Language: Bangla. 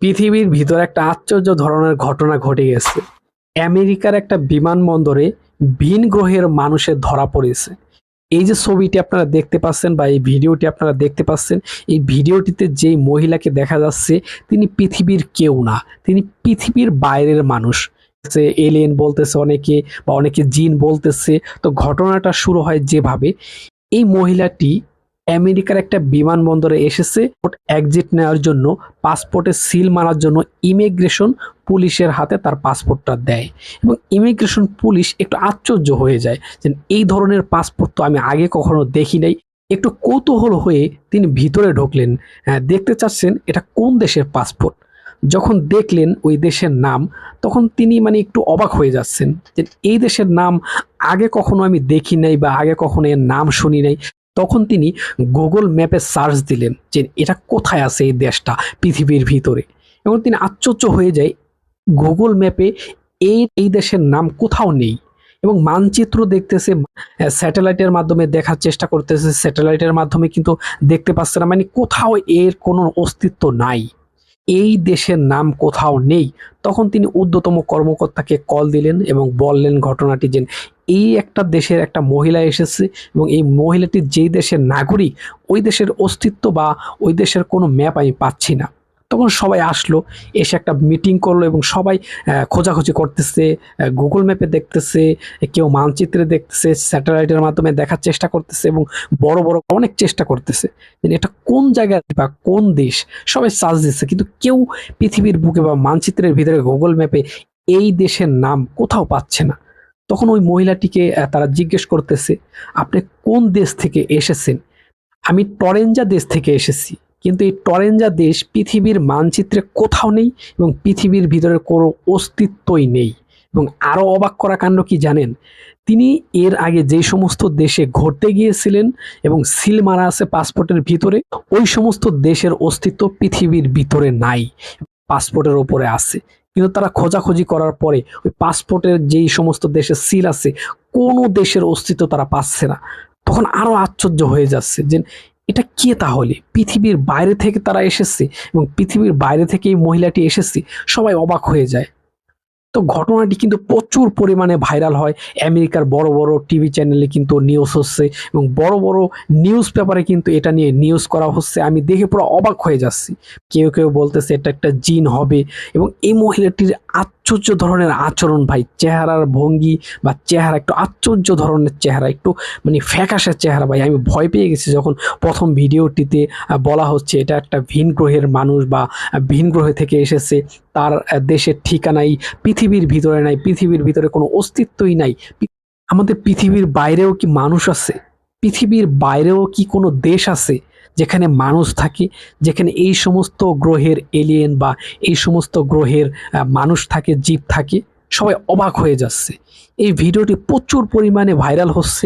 পৃথিবীর ভিতরে একটা আশ্চর্য ধরনের ঘটনা ঘটে গেছে। আমেরিকার একটা বিমানবন্দরে ভিন গ্রহের মানুষের ধরা পড়েছে। এই যে ছবিটি আপনারা দেখতে পাচ্ছেন বা এই ভিডিওটি আপনারা দেখতে পাচ্ছেন, এই ভিডিওটিতে যেই মহিলাকে দেখা যাচ্ছে তিনি পৃথিবীর কেউ না, তিনি পৃথিবীর বাইরের মানুষ। সে এলিয়েন বলতেছে অনেকে বা অনেকে জিন বলতেছে। তো ঘটনাটা শুরু হয় যেভাবে, এই মহিলাটি আমেরিকার একটা বিমানবন্দরে এসেছে এক্সিট নেওয়ার জন্য, পাসপোর্টে সিল মারার জন্য ইমিগ্রেশন পুলিশের হাতে তার পাসপোর্টটা দেয় এবং ইমিগ্রেশন পুলিশ একটু আশ্চর্য হয়ে যায় যে এই ধরনের পাসপোর্ট তো আমি আগে কখনো দেখি নাই। একটু কৌতূহল হয়ে তিনি ভিতরে ঢুকলেন, দেখতে চাচ্ছেন এটা কোন দেশের পাসপোর্ট। যখন দেখলেন ওই দেশের নাম, তখন তিনি একটু অবাক হয়ে যাচ্ছেন যে এই দেশের নাম আগে কখনো আমি দেখি নাই বা আগে কখনো এর নাম শুনি নাই। তখন তিনি গুগল ম্যাপে সার্চ দিলেন যে এটা কোথায় আছে এই দেশটা পৃথিবীর ভিতরে, এবং তিনি আশ্চর্য হয়ে যায় গুগল ম্যাপে এই দেশের নাম কোথাও নেই। এবং মানচিত্র দেখতেছে, স্যাটেলাইটের মাধ্যমে দেখার চেষ্টা করতেছে, স্যাটেলাইটের মাধ্যমে কিন্তু দেখতে পাচ্ছে না, কোথাও এর কোনো অস্তিত্ব নাই, এই দেশের নাম কোথাও নেই। তখন তিনি ঊর্ধ্বতম কর্মকর্তাকে কল দিলেন এবং বললেন ঘটনাটি, যে এই একটা দেশের একটা মহিলা এসেছে এবং এই মহিলাটি যেই দেশের নাগরিক, ওই দেশের অস্তিত্ব বা ওই দেশের কোনো ম্যাপ আমি পাচ্ছি না। তখন সবাই আসলো, এসে একটা মিটিং করলো এবং সবাই খোঁজাখুঁজি করতেছে, গুগল ম্যাপে দেখতেছে, কেউ মানচিত্রে দেখতেছে, স্যাটেলাইটের মাধ্যমে দেখার চেষ্টা করতেছে এবং বড় বড় অনেক চেষ্টা করতেছে যে এটা কোন জায়গায় বা কোন দেশ। সবাই সার্চ দিচ্ছে, কিন্তু কেউ পৃথিবীর বুকে বা মানচিত্রের ভিতরে গুগল ম্যাপে এই দেশের নাম কোথাও পাচ্ছে না। তখন ওই মহিলাটিকে তারা জিজ্ঞেস করতেছে, আপনি কোন দেশ থেকে এসেছেন? আমি টরেঞ্জা দেশ থেকে এসেছি, কিন্তু এই টরেঞ্জা দেশ পৃথিবীর মানচিত্রে কোথাও নেই এবং পৃথিবীর ভিতরে কোনো অস্তিত্বই নেই। এবং আরো অবাক করা কাণ্ড কি জানেন, তিনি এর আগে যে সমস্ত দেশে ঘুরতে গিয়েছিলেন এবং সিল মারা আছে পাসপোর্টের ভিতরে, ওই সমস্ত দেশের অস্তিত্ব পৃথিবীর ভিতরে নাই, পাসপোর্টের উপরে আছে। কিন্তু তারা খোঁজাখুঁজি করার পরে ওই পাসপোর্টের যেই সমস্ত দেশের সিল আছে, কোনো দেশের অস্তিত্ব তারা পাচ্ছে না। তখন আরো আশ্চর্য হয়ে যাচ্ছে যে এটা কে, তাহলে পৃথিবীর বাইরে থেকে তারা এসেছে এবং পৃথিবীর বাইরে থেকে এই মহিলাটি এসেছে। সবাই অবাক হয়ে যায়। তো ঘটনাটি কিন্তু প্রচুর পরিমাণে ভাইরাল হয়। আমেরিকার বড় বড় টিভি চ্যানেলে কিন্তু নিউজ হচ্ছে এবং বড় বড় নিউজ পেপারে কিন্তু এটা নিয়ে নিউজ করা হচ্ছে। আমি দেখে পুরো অবাক হয়ে যাচ্ছি। কেউ কেউ বলতেছে এটা একটা জিন হবে। এবং এই মহিলাটির আশ্চর্য ধরনের আচরণ ভাই, চেহারার ভঙ্গি বা চেহারা একটু আশ্চর্য ধরনের চেহারা, একটু ফ্যাকাশে চেহারা ভাই। আমি ভয় পেয়ে গেছি যখন প্রথম ভিডিওটিতে বলা হচ্ছে এটা একটা ভিন গ্রহের মানুষ বা ভিন গ্রহ থেকে এসেছে, তার দেশের ঠিকানাই পৃথিবীর ভিতরে নাই, পৃথিবীর ভিতরে কোনো অস্তিত্বই নাই। আমাদের পৃথিবীর বাইরেও কি মানুষ আছে? পৃথিবীর বাইরেও কি কোনো দেশ আছে যেখানে মানুষ থাকে, যেখানে এই সমস্ত গ্রহের এলিয়েন বা এই সমস্ত গ্রহের মানুষ থাকে, জীব থাকে? সবাই অবাক হয়ে যাচ্ছে। এই ভিডিওটি প্রচুর পরিমাণে ভাইরাল হচ্ছে।